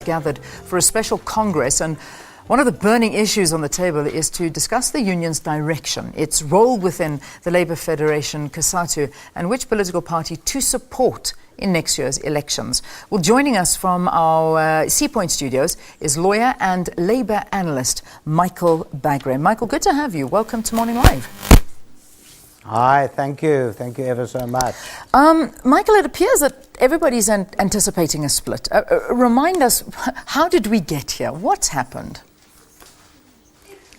gathered for a special congress, and one of the burning issues on the table is to discuss the union's direction, its role within the Labour Federation, COSATU, and which political party to support in next year's elections. Well, joining us from our Sea Point studios is lawyer and Labour analyst Michael Bagraims. Michael, good to have you. Welcome to Morning Live. Hi, thank you. Thank you ever so much. Michael, it appears that everybody's anticipating a split. Remind us, how did we get here? What's happened?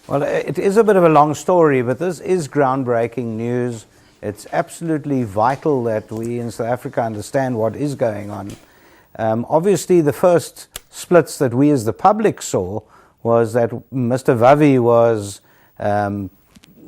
Well, it is a bit of a long story, but this is groundbreaking news. It's absolutely vital that we in South Africa understand what is going on. Obviously, the first splits that we as the public saw was that Mr. Vavi was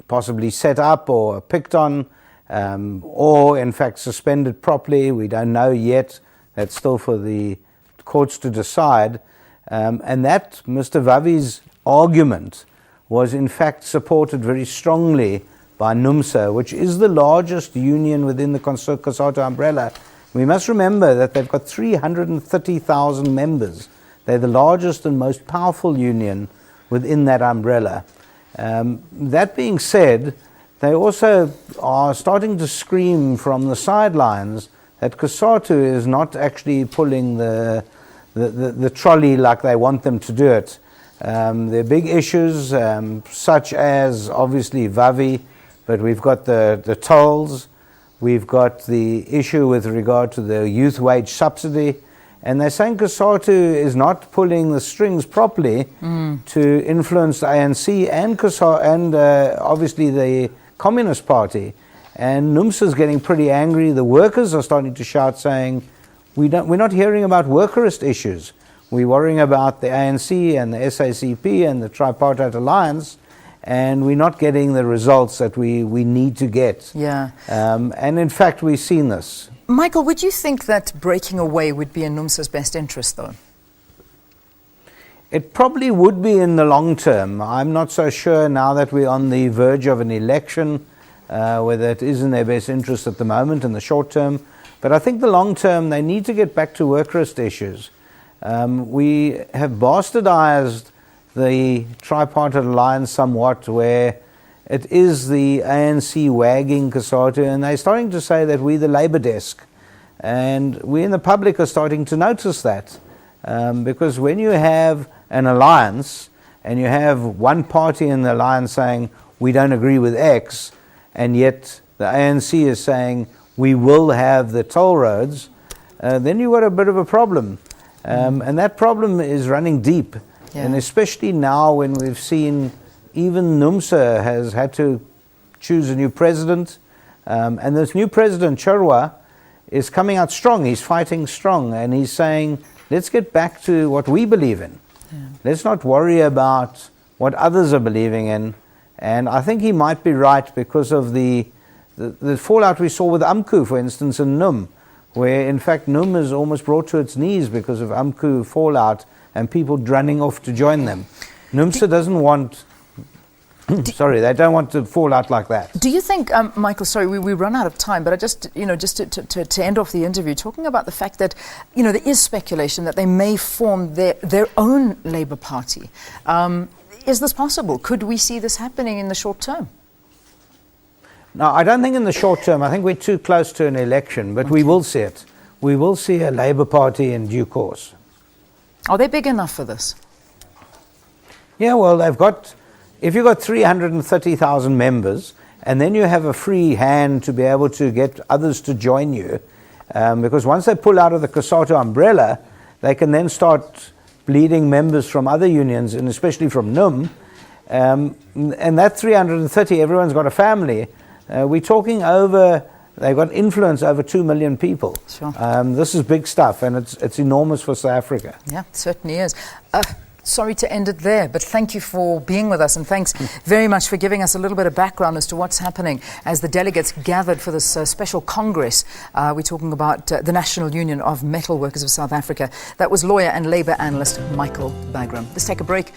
possibly set up or picked on, or in fact suspended properly. We don't know yet. That's still for the courts to decide. And that Mr. Vavi's argument was in fact supported very strongly by Numsa, which is the largest union within the COSATU umbrella. We must remember that they've got 330,000 members. They're the largest and most powerful union within that umbrella. That being said, they also are starting to scream from the sidelines that COSATU is not actually pulling the trolley like they want them to do it. There are big issues such as obviously Vavi, but we've got the tolls, we've got the issue with regard to the youth wage subsidy, and they're saying COSATU is not pulling the strings properly to influence the ANC and obviously the Communist Party. And Numsa's getting pretty angry. The workers are starting to shout, saying, we're not hearing about workerist issues. We're worrying about the ANC and the SABC and the Tripartite Alliance, and we're not getting the results that we need to get. Yeah. And in fact, we've seen this. Michael, would you think that breaking away would be in Numsa's best interest, though? It probably would be in the long term. I'm not so sure now that we're on the verge of an election, whether it is in their best interest at the moment in the short term. But I think the long term, they need to get back to workerist issues. We have bastardized the Tripartite Alliance somewhat, where it is the ANC wagging COSATU, and they're starting to say that we're the Labour desk. And we in the public are starting to notice that. Because when you have an alliance, and you have one party in the alliance saying, we don't agree with X, and yet the ANC is saying, we will have the toll roads, then you've got a bit of a problem. And that problem is running deep. Yeah. And especially now when we've seen even Numsa has had to choose a new president. And this new president, Chirwa, is coming out strong. He's fighting strong. And he's saying, let's get back to what we believe in. Yeah. Let's not worry about what others are believing in. And I think he might be right because of the fallout we saw with AMCU, for instance, in Num, where in fact Num is almost brought to its knees because of AMCU fallout and people running off to join them. Numsa doesn't want, they don't want to fall out like that. Do you think, Michael, sorry, we run out of time, but I just to end off the interview, talking about the fact that, there is speculation that they may form their own Labour Party. Is this possible? Could we see this happening in the short term? No, I don't think in the short term. I think we're too close to an election, but we will see it. We will see a Labour Party in due course. Are they big enough for this? Yeah, well, if you've got 330,000 members, and then you have a free hand to be able to get others to join you, because once they pull out of the COSATU umbrella, they can then start bleeding members from other unions, and especially from NUM. And that 330, everyone's got a family. We're talking they've got influence over 2 million people. Sure. This is big stuff, and it's enormous for South Africa. Yeah, it certainly is. Sorry to end it there, but thank you for being with us, and thanks very much for giving us a little bit of background as to what's happening as the delegates gathered for this special congress. We're talking about the National Union of Metalworkers of South Africa. That was lawyer and Labour analyst Michael Bagraims. Let's take a break.